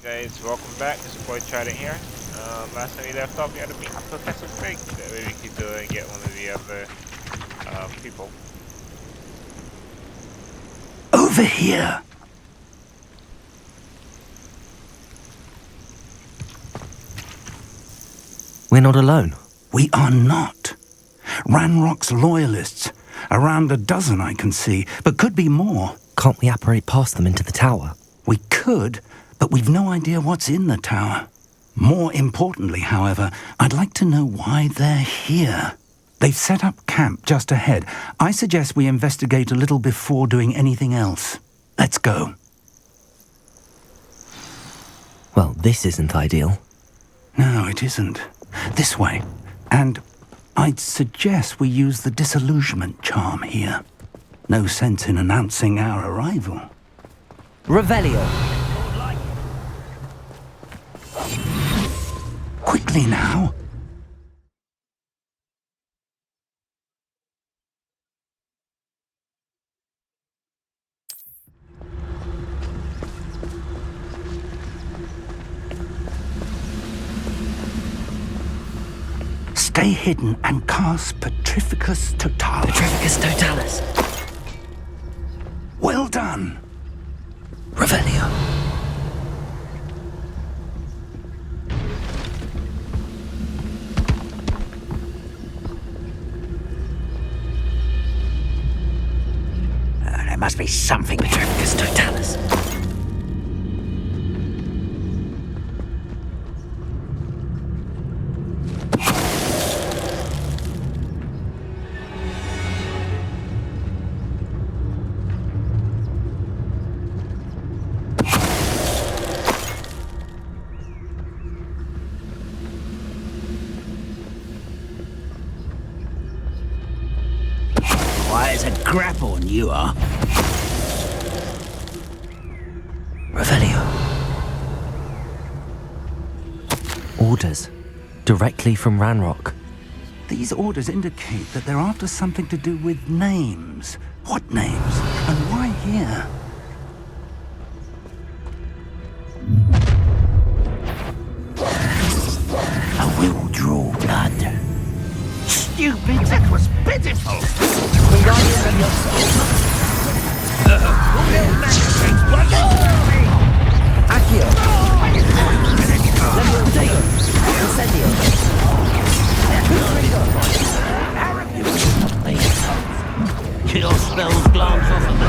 Guys, welcome back. It's your boy Trident here. Last time we left off, we had to meet Professor Fig. That way we could get one of the other people. Over here! We're not alone. We are not. Ranrock's loyalists. Around a dozen I can see, but could be more. Can't we apparate past them into the tower? We could, but we've no idea what's in the tower. More importantly, however, I'd like to know why they're here. They've set up camp just ahead. I suggest we investigate a little before doing anything else. Let's go. Well, this isn't ideal. No, it isn't. This way. And I'd suggest we use the disillusionment charm here. No sense in announcing our arrival. Revelio! Quickly now. Stay hidden and cast Petrificus Totalis. Petrificus Totalis. Well done. Revelio. There must be something. Petrificus Totalis. Grapple and you are. Revelio. Orders. Directly from Ranrock. These orders indicate that they're after something to do with names. What names? And why here? I will draw blood. Stupid, that was pitiful. Accio. Incendio. Kill spells glance off of me.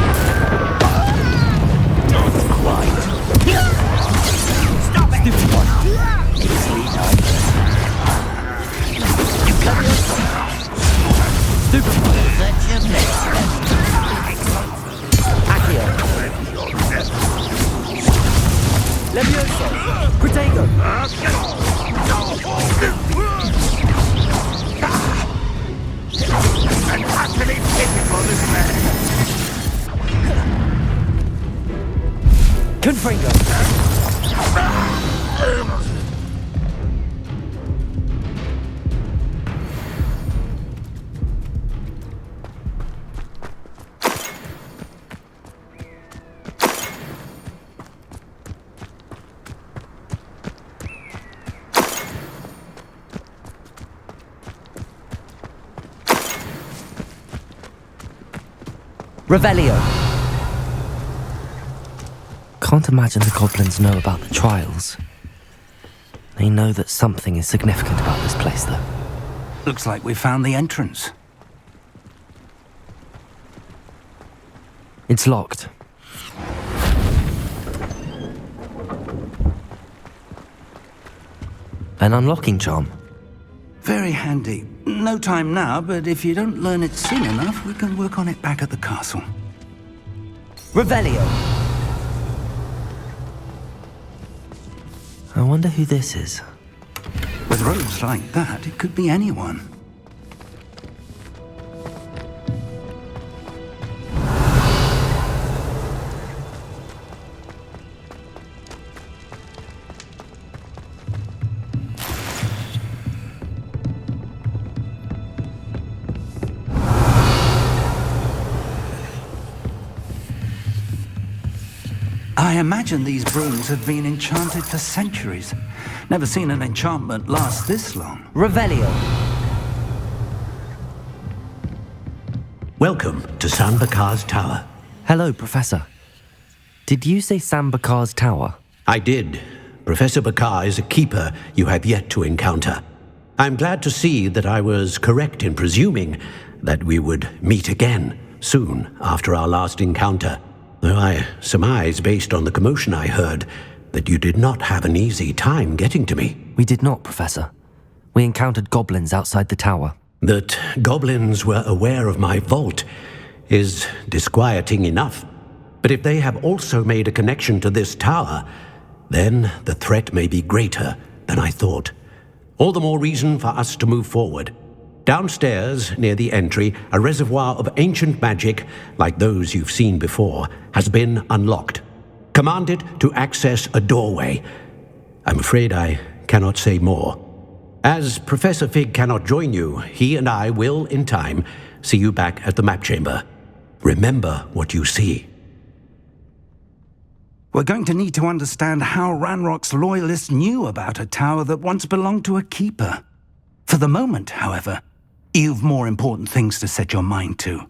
Not quite. Stop it! Stupid one. Easily done. You got it. Stupid one. That's your next. Accio. Levioso. Protego. And utterly pitiful, this man. Confringo. Revelio. Can't imagine the goblins know about the trials. They know that something is significant about this place, though. Looks like we found the entrance. It's locked. An unlocking charm. Very handy. No time now, but if you don't learn it soon enough, we can work on it back at the castle. Revelio. I wonder who this is. With robes like that, it could be anyone. I imagine these brooms have been enchanted for centuries. Never seen an enchantment last this long. Revelio. Welcome to Sambakar's Tower. Hello, Professor. Did you say Sambakar's Tower? I did. Professor Bakar is a keeper you have yet to encounter. I'm glad to see that I was correct in presuming that we would meet again soon after our last encounter, though I surmise, based on the commotion I heard, that you did not have an easy time getting to me. We did not, Professor. We encountered goblins outside the tower. That goblins were aware of my vault is disquieting enough. But if they have also made a connection to this tower, then the threat may be greater than I thought. All the more reason for us to move forward. Downstairs, near the entry, a reservoir of ancient magic, like those you've seen before, has been unlocked. Command it to access a doorway. I'm afraid I cannot say more. As Professor Fig cannot join you, he and I will, in time, see you back at the map chamber. Remember what you see. We're going to need to understand how Ranrock's loyalists knew about a tower that once belonged to a keeper. For the moment, however, you've more important things to set your mind to.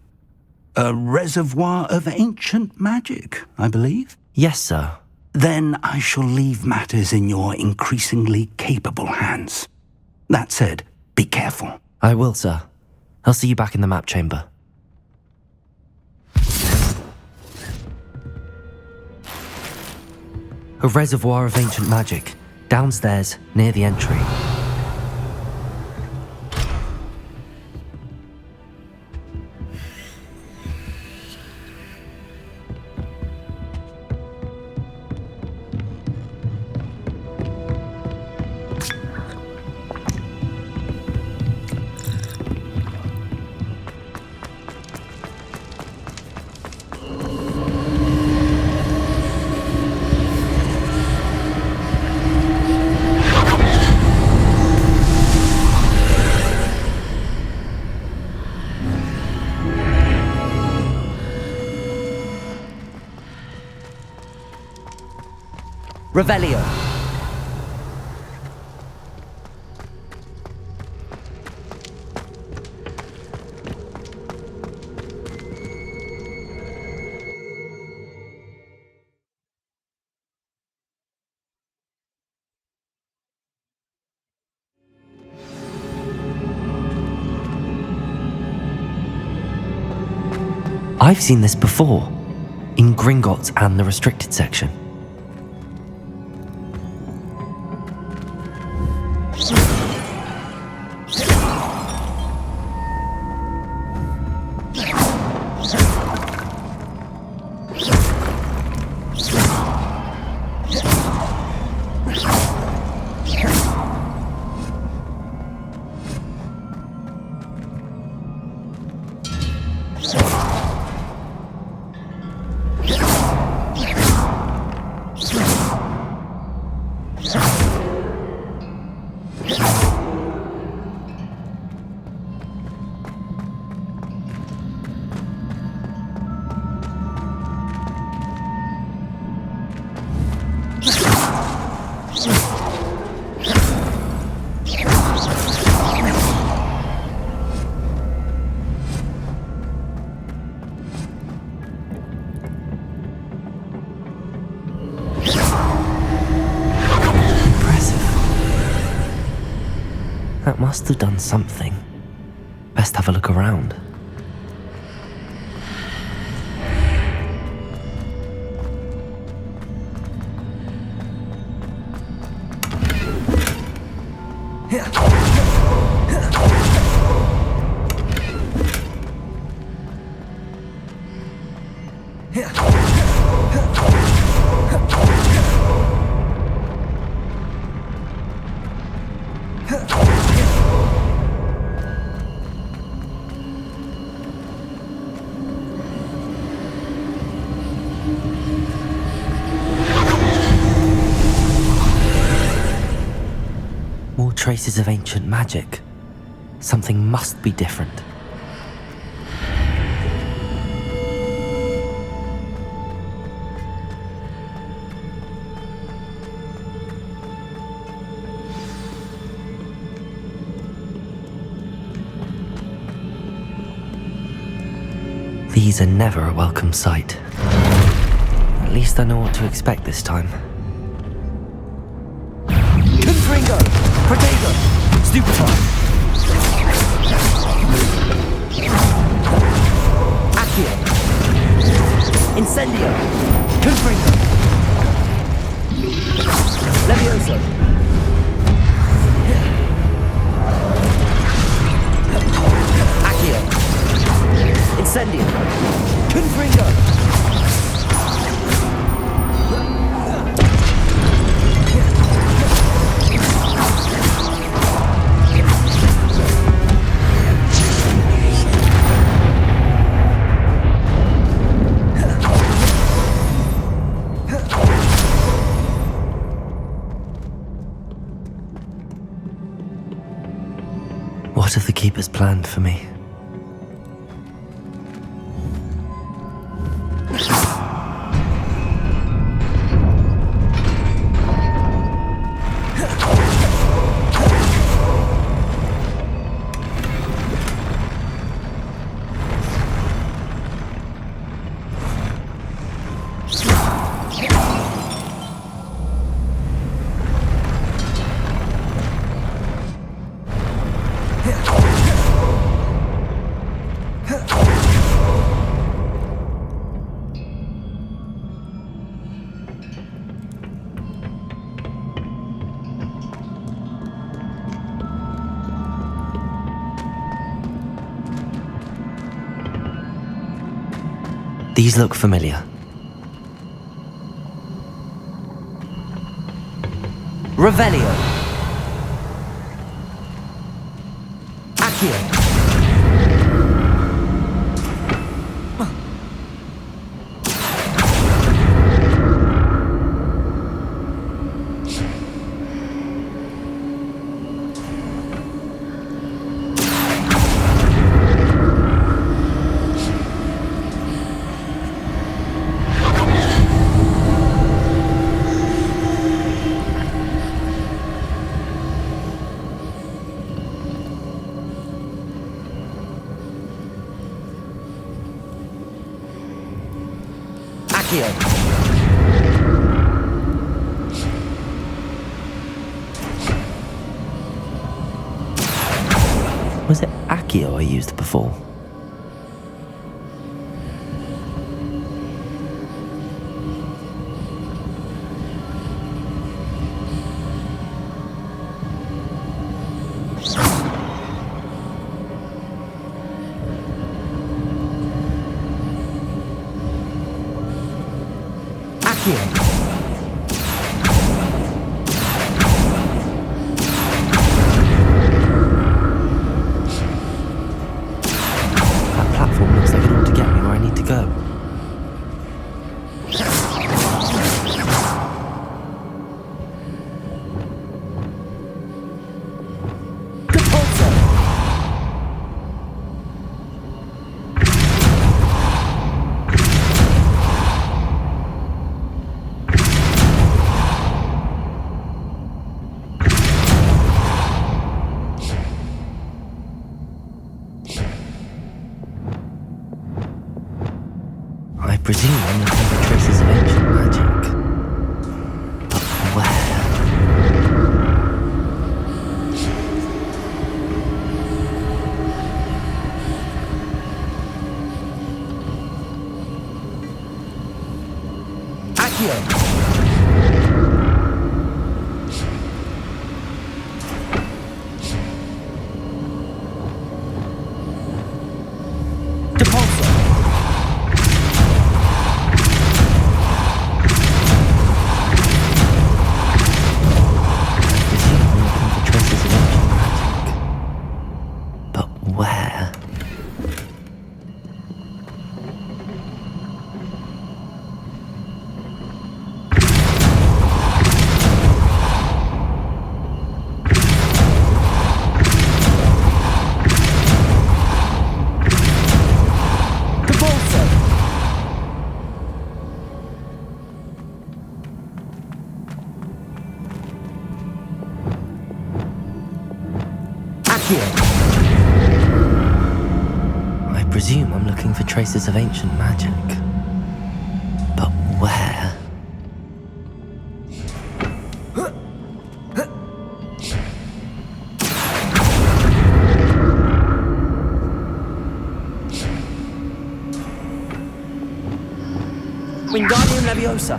A reservoir of ancient magic, I believe? Yes, sir. Then I shall leave matters in your increasingly capable hands. That said, be careful. I will, sir. I'll see you back in the map chamber. A reservoir of ancient magic, downstairs, near the entry. Revelio. I've seen this before, in Gringotts and the restricted section. That must have done something. Best have a look around. More traces of ancient magic. Something must be different. These are never a welcome sight. At least I know what to expect this time. Confringo! Protego! Stupefy! Accio! Incendio! Confringo! Levioso! Accio! Incendio! Confringo! What have the Keepers planned for me? These look familiar. Revelio! Accio! Was it Accio I used before? Accio! That platform looks like it ought to get me where I need to go. I presume I'm looking for traces of ancient magic. But where? Accio! presume I'm looking for traces of ancient magic. But where? Wingardium Leviosa.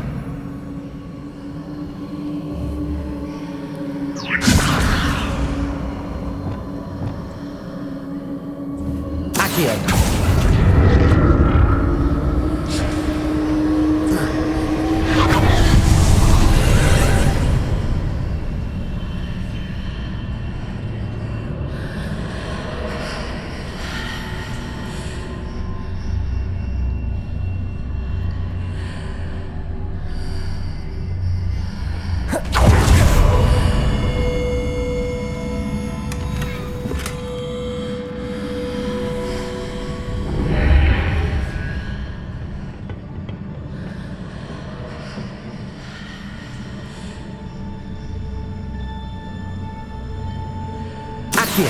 Accio.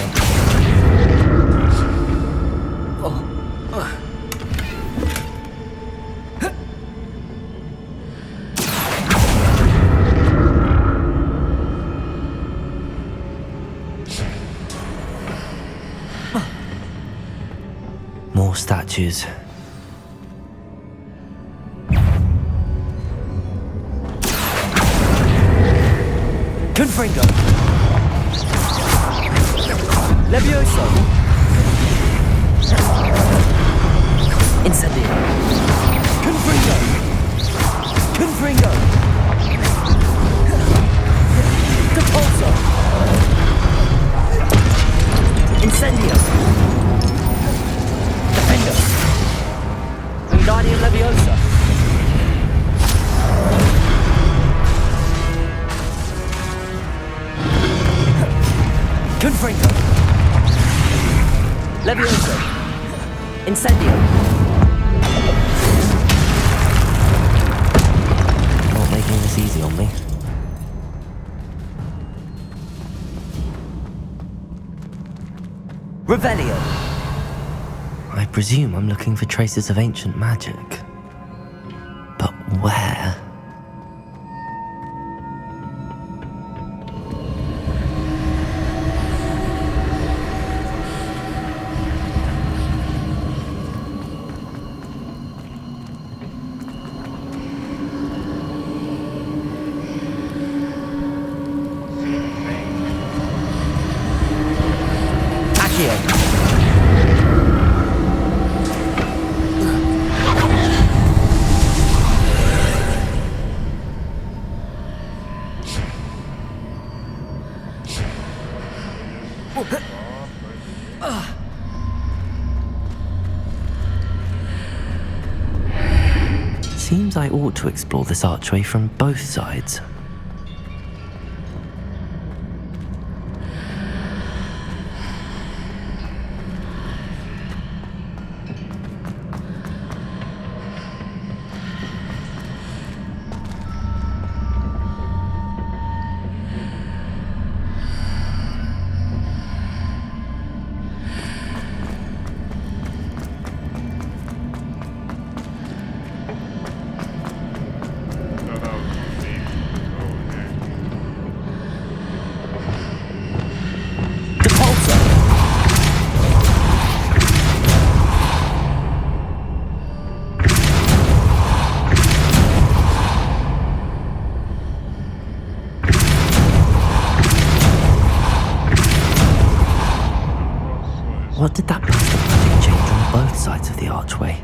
More statues. Confringo. Levioso. Incendio. Confringo. Confringo. Depulso. Incendio. Defendo. Wingardium Leviosa. Confringo. Levioso. Incendio. Not making this easy on me. Revelio. I presume I'm looking for traces of ancient magic. But where? Seems I ought to explore this archway from both sides. What did that burst of magic change on both sides of the archway?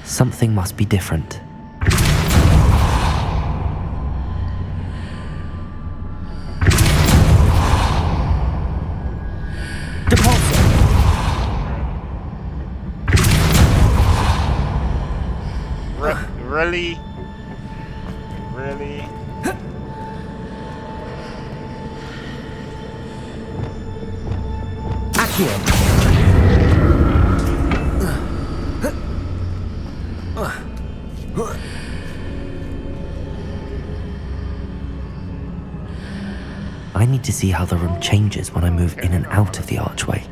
Something must be different. Really? Really? Accio. I need to see how the room changes when I move in and out of the archway.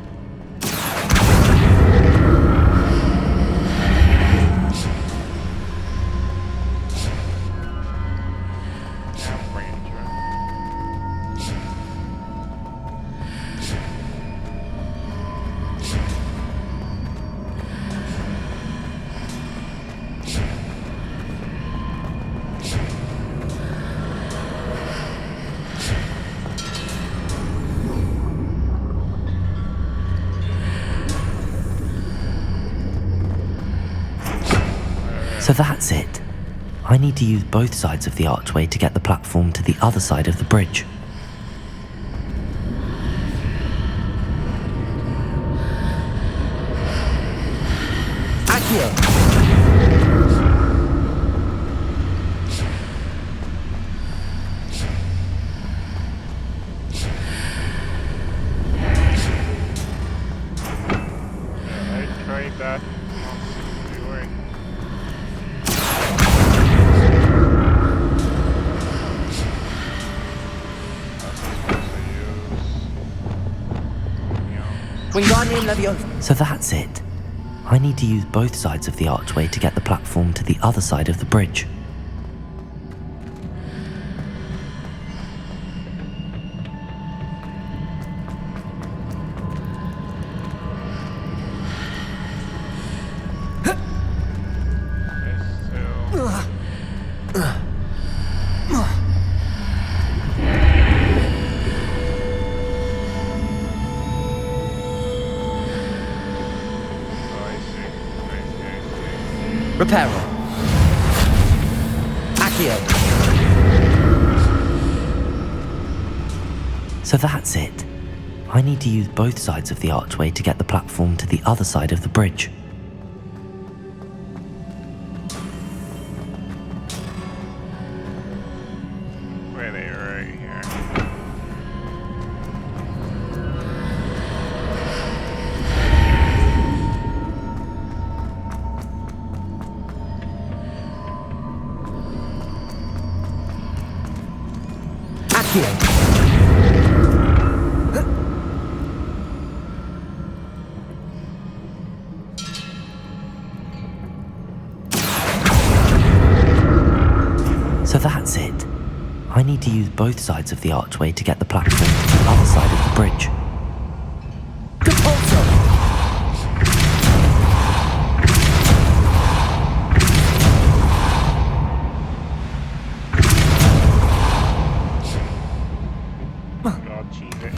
So that's it. I need to use both sides of the archway to get the platform to the other side of the bridge. Accio! I tried that once. It worked. Wingardium Leviosa. So that's it. I need to use both sides of the archway to get the platform to the other side of the bridge. Reparo. Accio. So that's it. I need to use both sides of the archway to get the platform to the other side of the bridge. Where they right here. Accio. So that's it. I need to use both sides of the archway to get the platform to the other side of the bridge. Compulso. God, cheese it.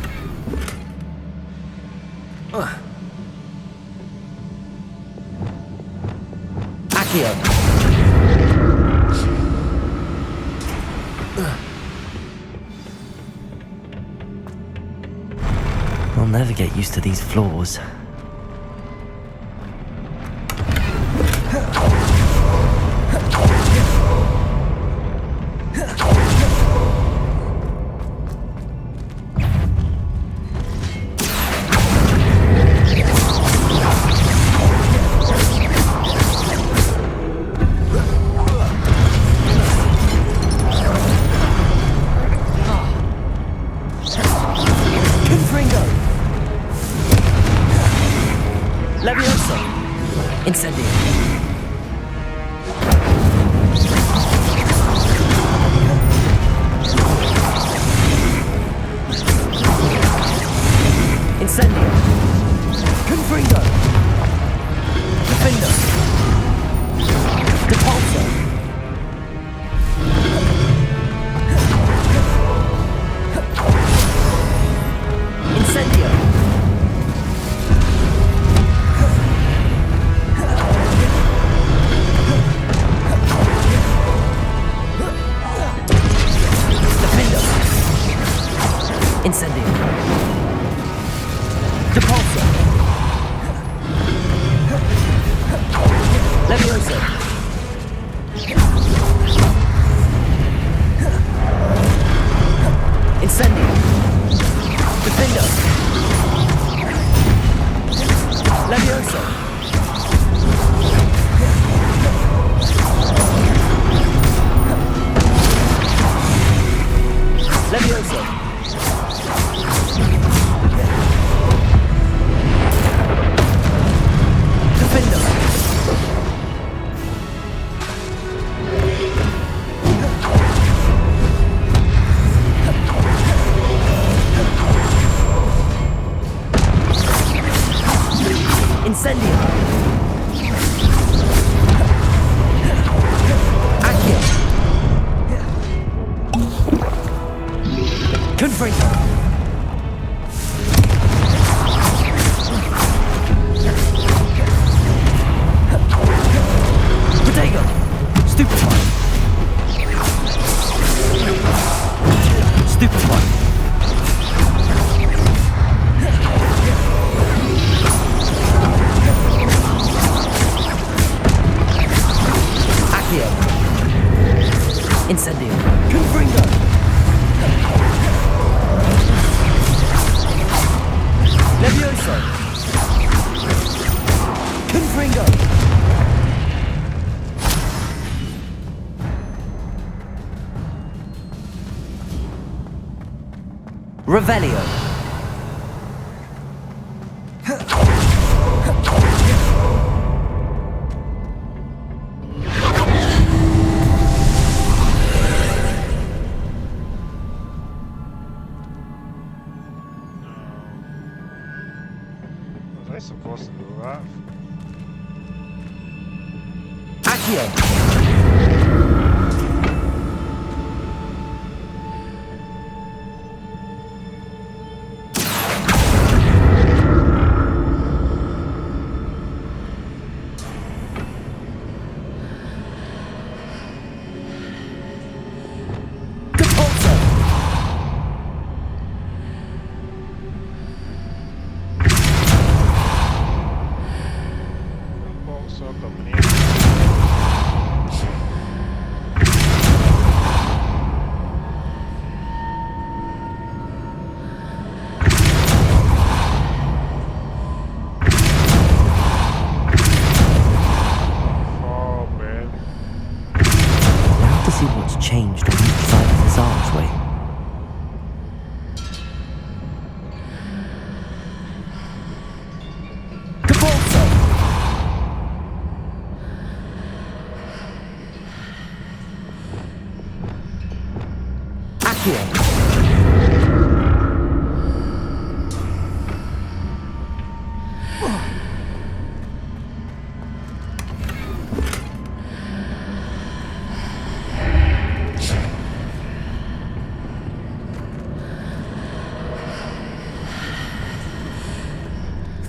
Accio. I'll never get used to these floors. Confringo. Leviosa. Incendio. Incendio. Confringo. Defender. Depulso. Incendio. Defender. Incendio. Depulso. Leviosa. Incendio. Defender. Leviosa. Leviosa. Defender. Incendio. Accio. Confringo. Protego. Stupefy. Accio. Incendio. Confringo. Levioso. Confringo. Revelio. Was I supposed to do that? Accio. Compulso. Also coming in. Oh man. We'll have to see what's changed on each side of this archway. Compulso. Accio.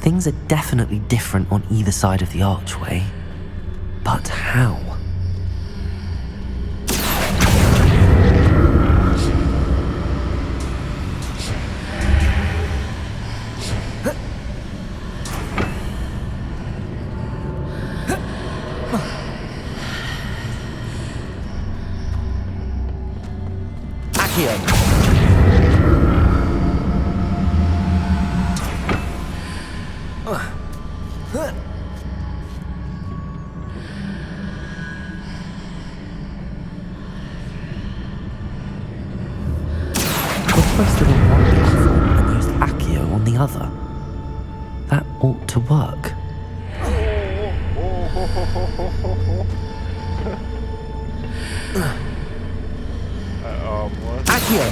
Things are definitely different on either side of the archway. But how? Accio. What if I stood on one platform and used Accio on the other? That ought to work. What? Accio.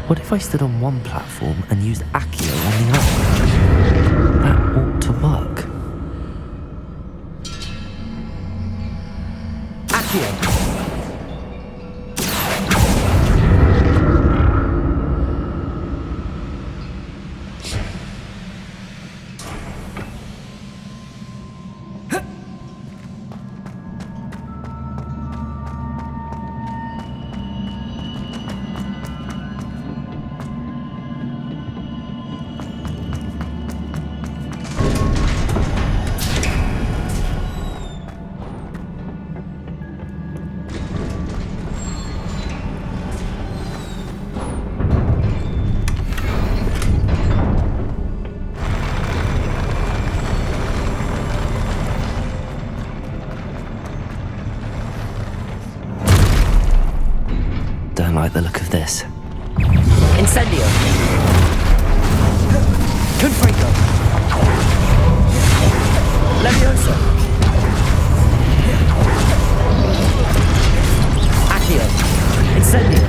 What if I stood on one platform and used Accio on the other? That ought to work. Accio. Don't like the look of this. Incendio. Confringo. Levioso. Accio. Incendio.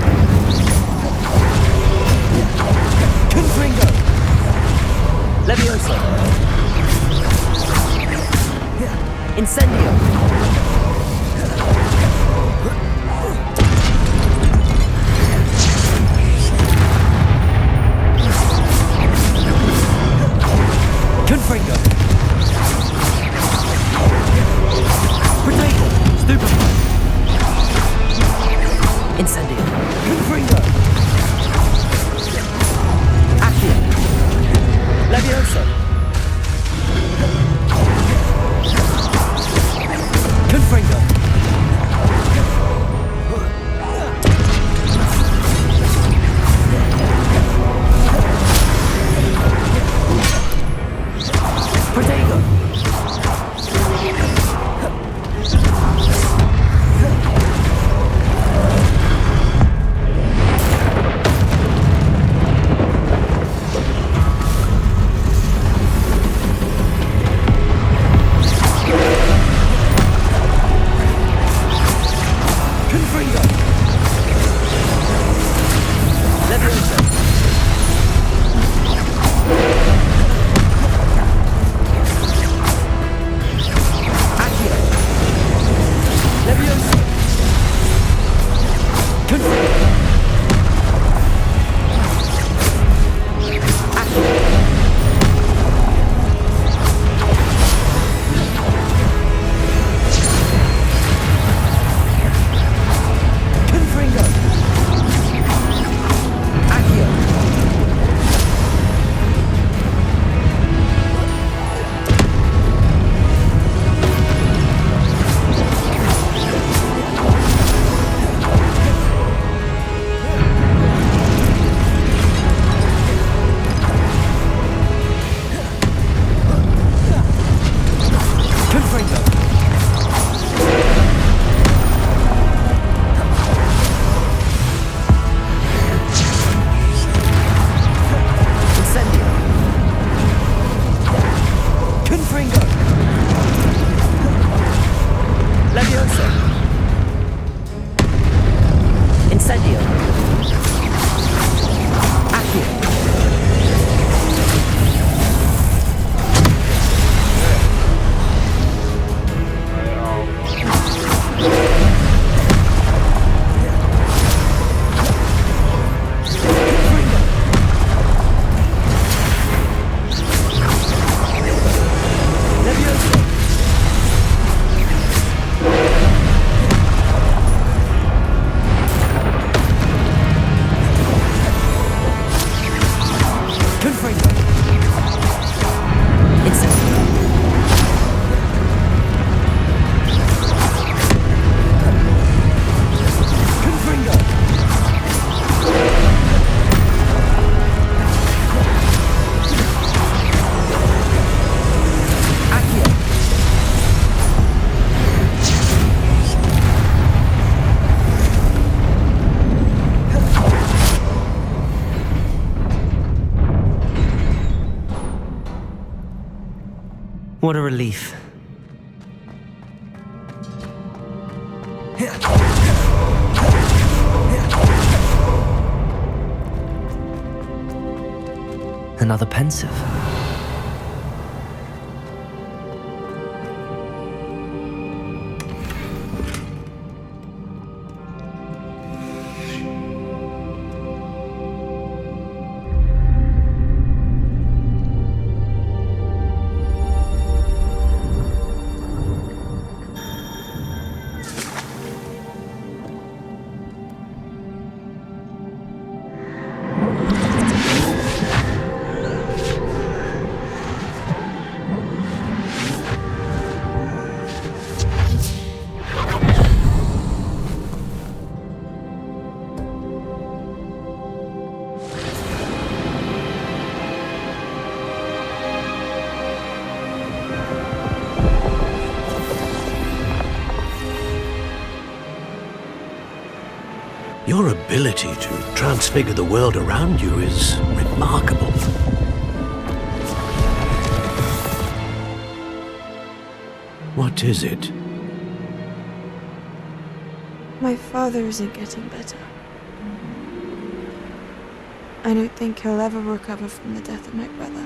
Levioso. Incendio. Confringo. Potato. Stupefy. Incendio. Confringo. Accio. Levioso. Confringo. Protego. Confringo. Levioso. Accio. Levioso. Confringo. Accio. Confringo. Accio. Confringo. Incendio. Confringo. Levioso. Incendio. Accio. Confringo. Levioso. Confringo. Incendio. Confringo. Accio. What a relief. Another pensive. Your ability to transfigure the world around you is remarkable. What is it? My father isn't getting better. I don't think he'll ever recover from the death of my brother.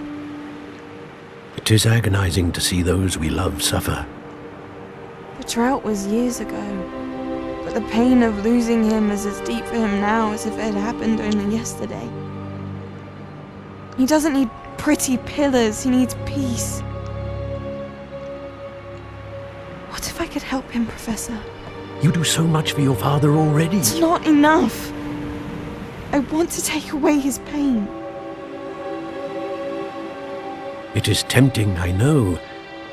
It is agonizing to see those we love suffer. The drought was years ago, but the pain of losing him is as deep for him now as if it had happened only yesterday. He doesn't need pretty pillars, he needs peace. What if I could help him, Professor? You do so much for your father already. It's not enough. I want to take away his pain. It is tempting, I know,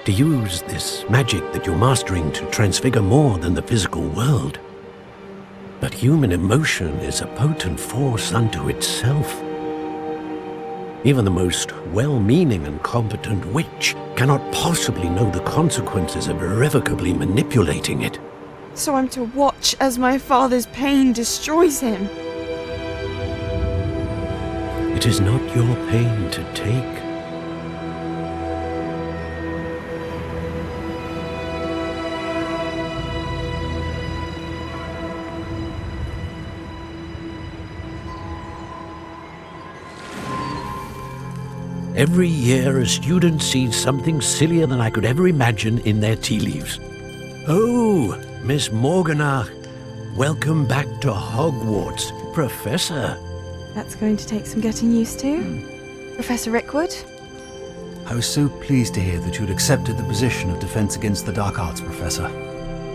to use this magic that you're mastering to transfigure more than the physical world. But human emotion is a potent force unto itself. Even the most well-meaning and competent witch cannot possibly know the consequences of irrevocably manipulating it. So I'm to watch as my father's pain destroys him. It is not your pain to take. Every year, a student sees something sillier than I could ever imagine in their tea leaves. Oh, Miss Morganach, welcome back to Hogwarts, Professor. That's going to take some getting used to. Professor Rickwood? I was so pleased to hear that you'd accepted the position of Defense Against the Dark Arts, Professor.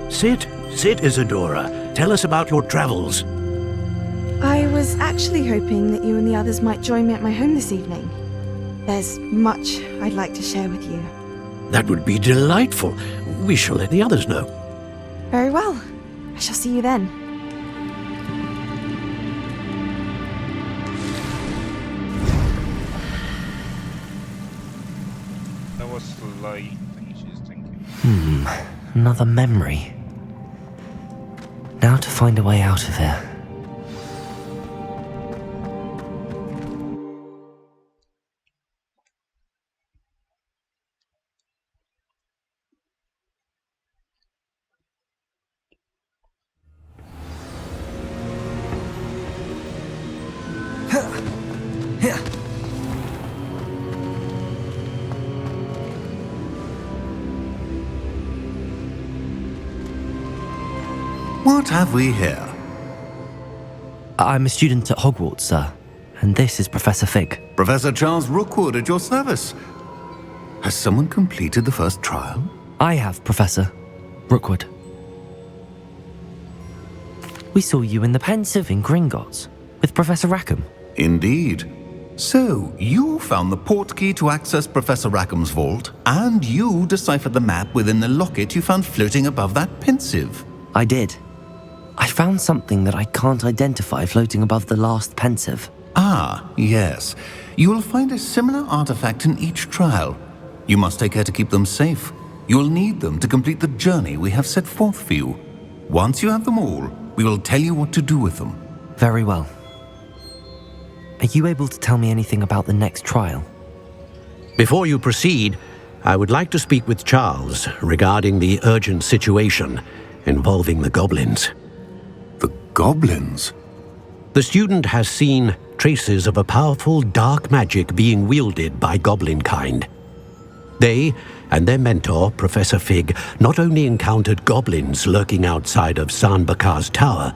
Sit, Isadora. Tell us about your travels. I was actually hoping that you and the others might join me at my home this evening. There's much I'd like to share with you. That would be delightful. We shall let the others know. Very well. I shall see you then. That was slight. I think she's thinking. Another memory. Now to find a way out of here. What have we here? I'm a student at Hogwarts, sir, and this is Professor Fig. Professor Charles Rookwood at your service. Has someone completed the first trial? I have, Professor Rookwood. We saw you in the Pensive in Gringotts with Professor Rackham. Indeed. So, you found the portkey to access Professor Rackham's vault, and you deciphered the map within the locket you found floating above that Pensive. I did. I found something that I can't identify floating above the last Pensive. Ah, yes. You will find a similar artifact in each trial. You must take care to keep them safe. You will need them to complete the journey we have set forth for you. Once you have them all, we will tell you what to do with them. Very well. Are you able to tell me anything about the next trial? Before you proceed, I would like to speak with Charles regarding the urgent situation involving the goblins. The goblins? The student has seen traces of a powerful dark magic being wielded by goblin kind. They and their mentor, Professor Fig, not only encountered goblins lurking outside of Sanbakar's tower,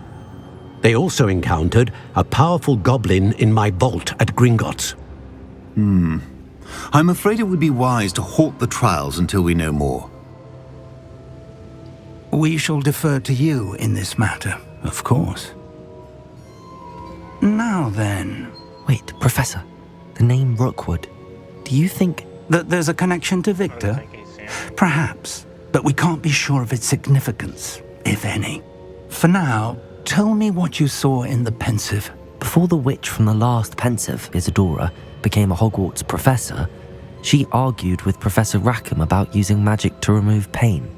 they also encountered a powerful goblin in my vault at Gringotts. I'm afraid it would be wise to halt the trials until we know more. We shall defer to you in this matter, of course. Now then... Wait, Professor, the name Rookwood. Do you think... That there's a connection to Victor? I think he's here. Perhaps, but we can't be sure of its significance, if any. For now, tell me what you saw in the Pensive. Before the witch from the last Pensive, Isadora, became a Hogwarts professor, she argued with Professor Rackham about using magic to remove pain.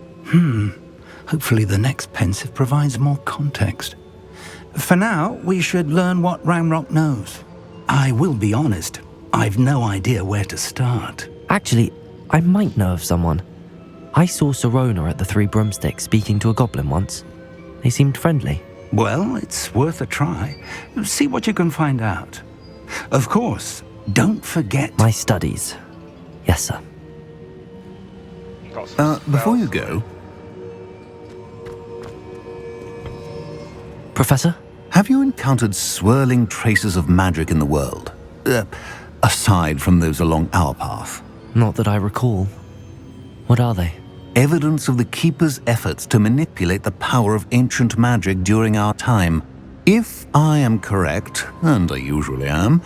Hopefully the next Pensive provides more context. For now, we should learn what Ranrock knows. I will be honest, I've no idea where to start. Actually, I might know of someone. I saw Serona at the Three Broomsticks speaking to a goblin once. They seemed friendly. Well, it's worth a try. See what you can find out. Of course, don't forget... My studies. Yes, sir. got some Before you spells. go, Professor? have you encountered swirling traces of magic in the world? Aside from those along our path. Not that I recall. What are they? Evidence of the Keeper's efforts to manipulate the power of ancient magic during our time. If I am correct, and I usually am,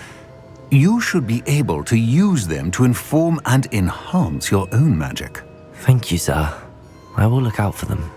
you should be able to use them to inform and enhance your own magic. Thank you, sir. I will look out for them.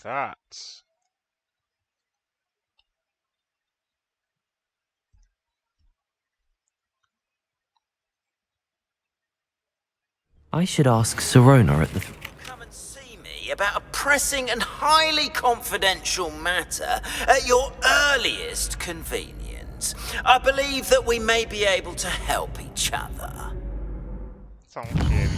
That. I should ask Sirona at the... Come and see me about a pressing and highly confidential matter at your earliest convenience. I believe that we may be able to help each other. Sounds shady.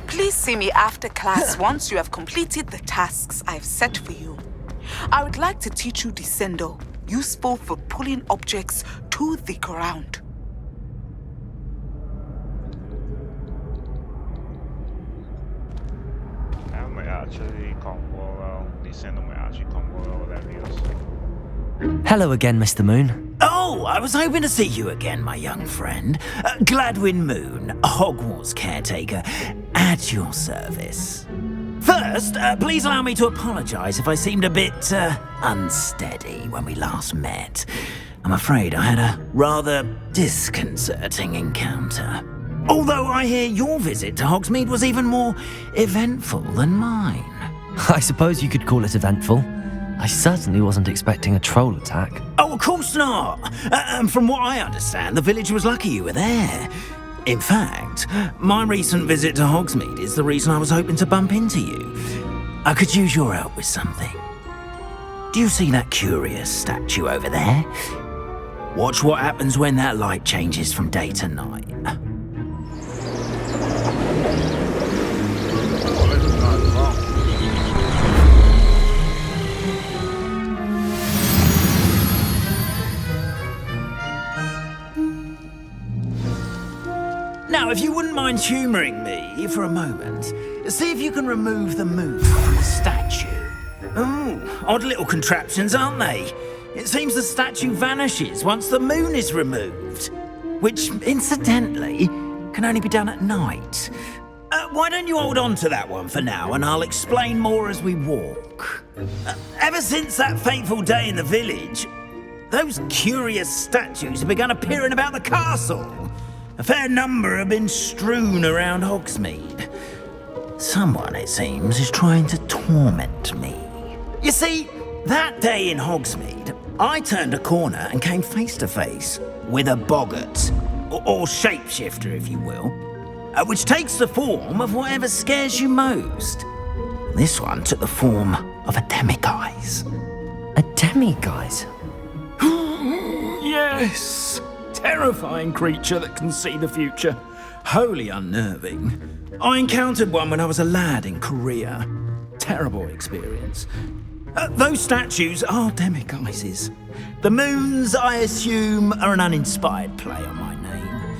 Please see me after class once you have completed the tasks I've set for you. I would like to teach you Descendo, useful for pulling objects to the ground. I might actually combo well. Descendo might actually combo well with that views. Hello again, Mr. Moon. Oh, I was hoping to see you again, my young friend. Gladwin Moon, Hogwarts caretaker, at your service. First, please allow me to apologize if I seemed a bit unsteady when we last met. I'm afraid I had a rather disconcerting encounter. Although I hear your visit to Hogsmeade was even more eventful than mine. I suppose you could call it eventful. I certainly wasn't expecting a troll attack. Oh, of course not. And from what I understand, the village was lucky you were there. In fact, my recent visit to Hogsmeade is the reason I was hoping to bump into you. I could use your help with something. Do you see that curious statue over there? Watch what happens when that light changes from day to night. Now, if you wouldn't mind humouring me for a moment, see if you can remove the moon from the statue. Oh, odd little contraptions, aren't they? It seems the statue vanishes once the moon is removed. Which, incidentally, can only be done at night. Why don't you hold on to that one for now, and I'll explain more as we walk. Ever since that fateful day in the village, those curious statues have begun appearing about the castle. A fair number have been strewn around Hogsmeade. Someone, it seems, is trying to torment me. You see, that day in Hogsmeade, I turned a corner and came face to face with a boggart, or shapeshifter, if you will, which takes the form of whatever scares you most. This one took the form of a demiguise. A demiguise? Yes! Terrifying creature that can see the future. Wholly unnerving. I encountered one when I was a lad in Korea. Terrible experience. Those statues are demiguises. The moons, I assume, are an uninspired play on my name.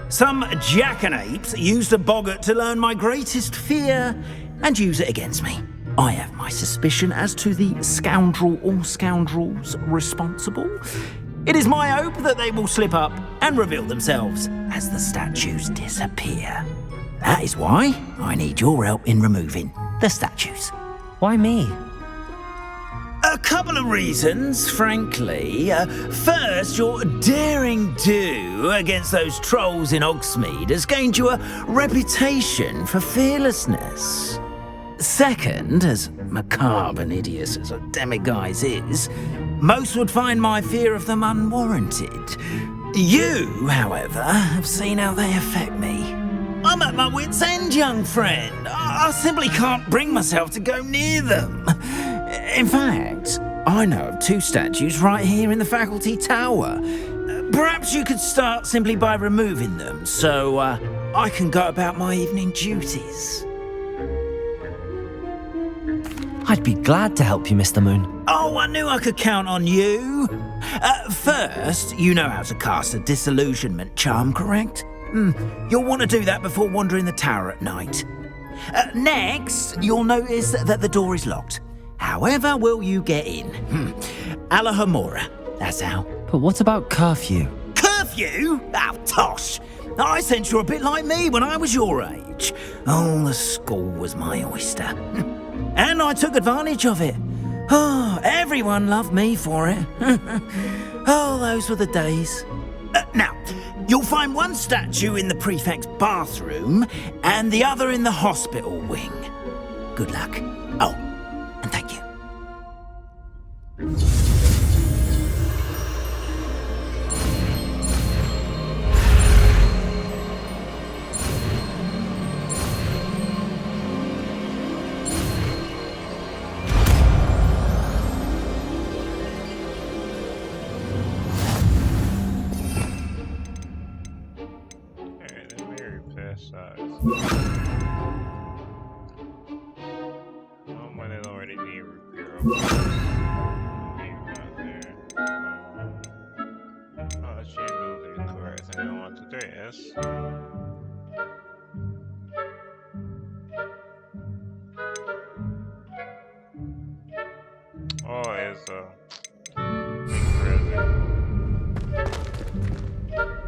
Some jackanapes used a boggart to learn my greatest fear and use it against me. I have my suspicion as to the scoundrel or scoundrels responsible. It is my hope that they will slip up and reveal themselves as the statues disappear. That is why I need your help in removing the statues. Why me? A couple of reasons, frankly. First, your daring do against those trolls in Hogsmeade has gained you a reputation for fearlessness. Second, as macabre and hideous as a demiguise is, most would find my fear of them unwarranted. You, however, have seen how they affect me. I'm at my wit's end, young friend. I simply can't bring myself to go near them. In fact, I know of 2 statues right here in the faculty tower. Perhaps you could start simply by removing them, so I can go about my evening duties. I'd be glad to help you, Mr. Moon. Oh, I knew I could count on you. First, you know how to cast a disillusionment charm, correct? You'll want to do that before wandering the tower at night. Next, you'll notice that the door is locked. However will you get in? Alahomora, that's how. But what about curfew? Curfew? Oh, tosh. I sense you're a bit like me when I was your age. Oh, the school was my oyster. And I took advantage of it. Oh, everyone loved me for it. Oh, those were the days. Now, you'll find one statue in the prefect's bathroom and the other in the hospital wing. Good luck. Oh, and thank you.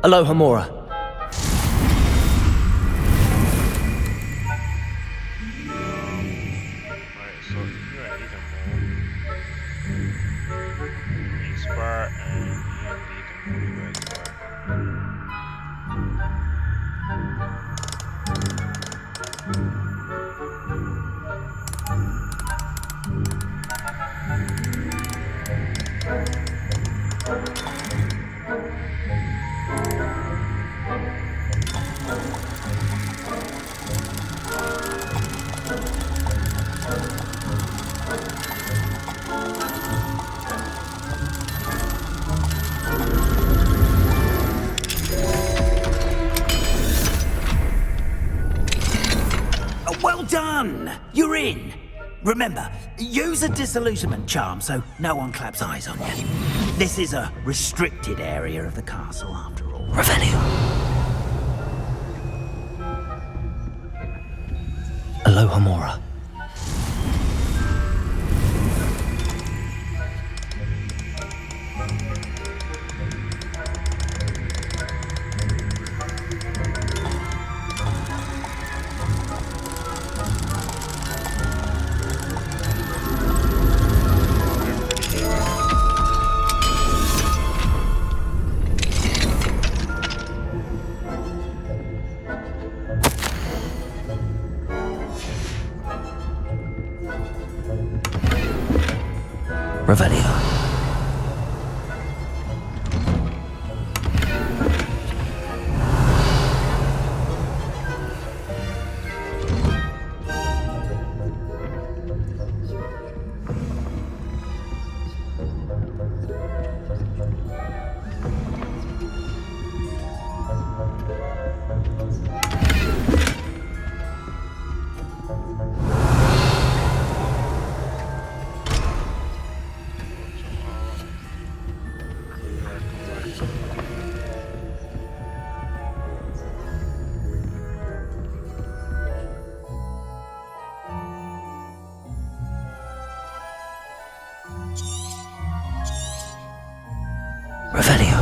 Alohomora. You're in. Remember, use a disillusionment charm so no one claps eyes on you. This is a restricted area of the castle, after all. Revelio. Alohomora. Revelio.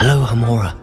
Hello, Hamora.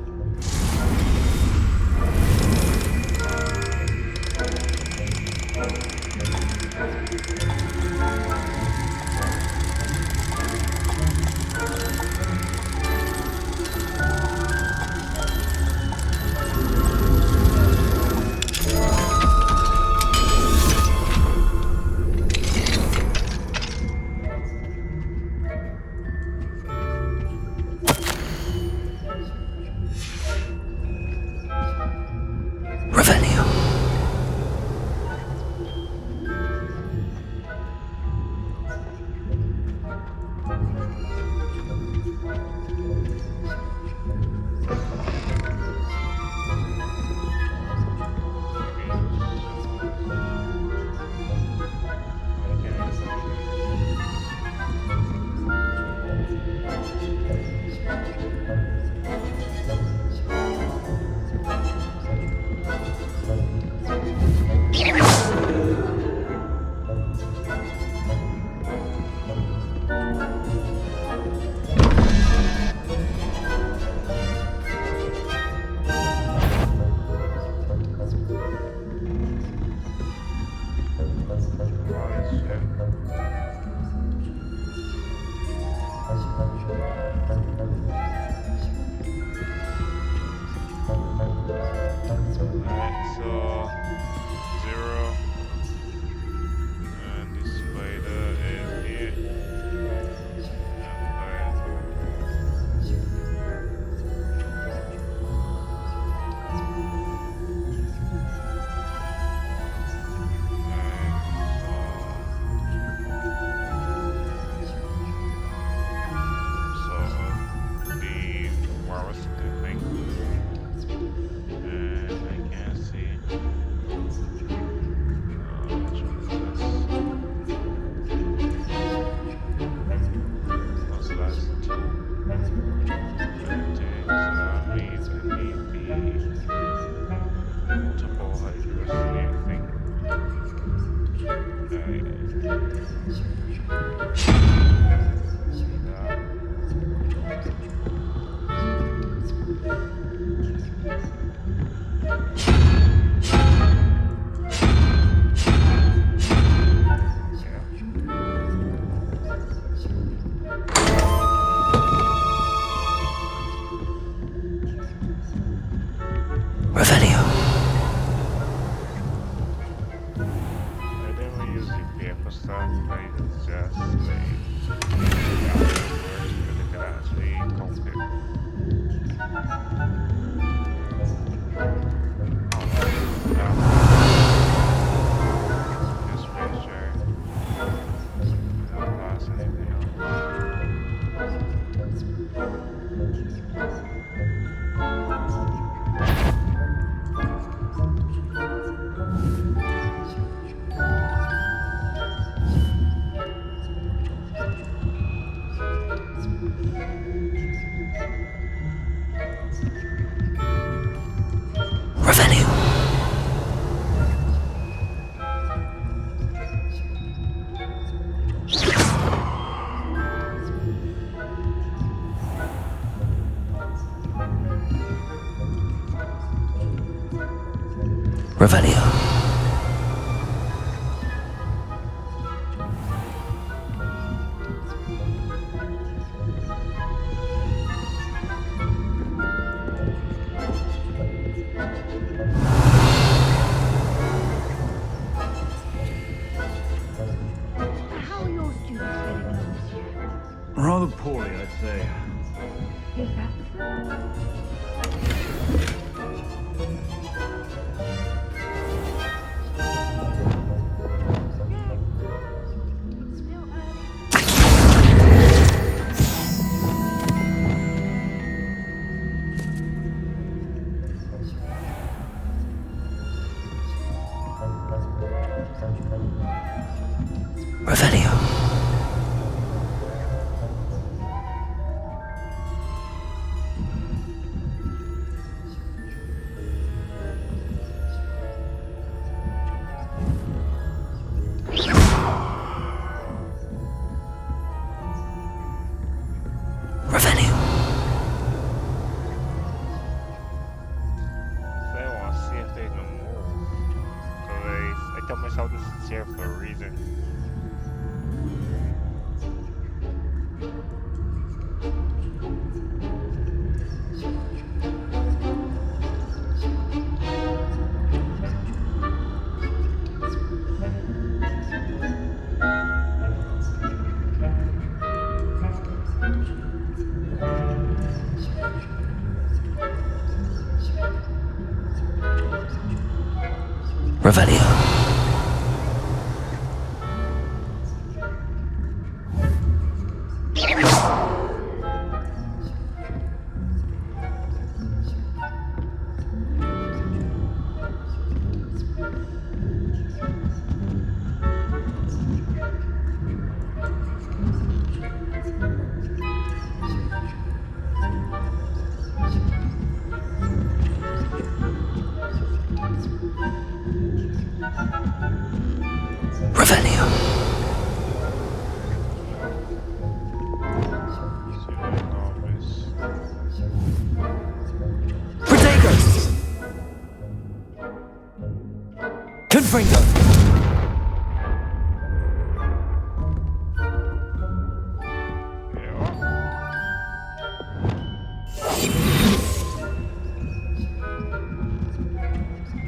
Revelio. Rather poorly, I'd say. Revelio. Revelio. So I want to see if they can move. Because I tell myself this is here for a reason. Revelio. Revelio. Protego. Confringo.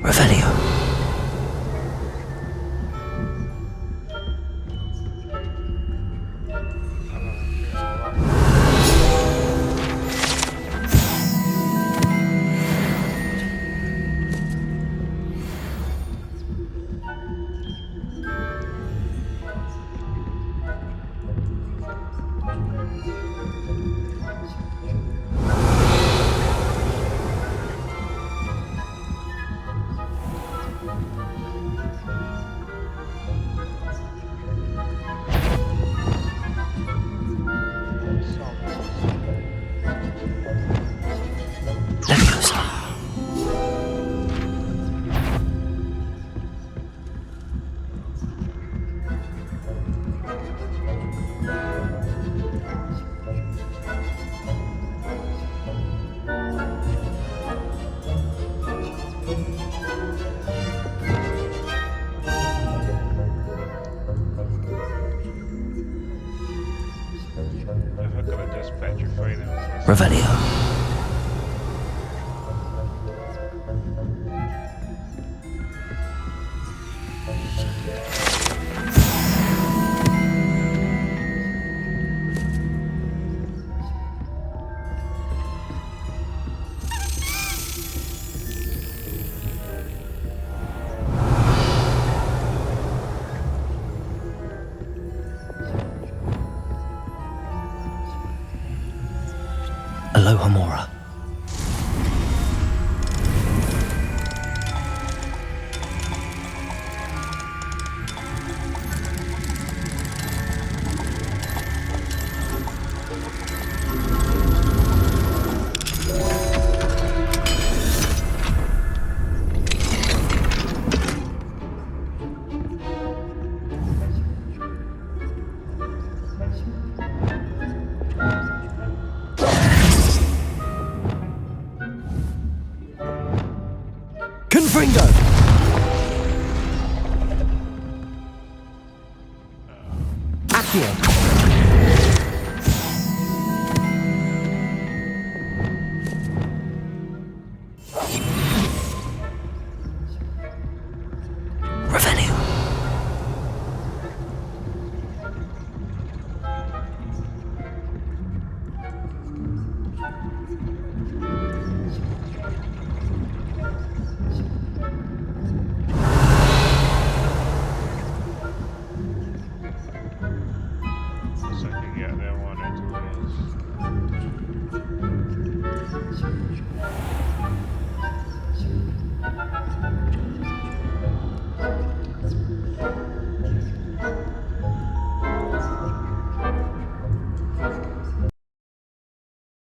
Revelio. Leviosa. If I could have just petrified him. Revelio. Aloha Mora. Confringo. Accio.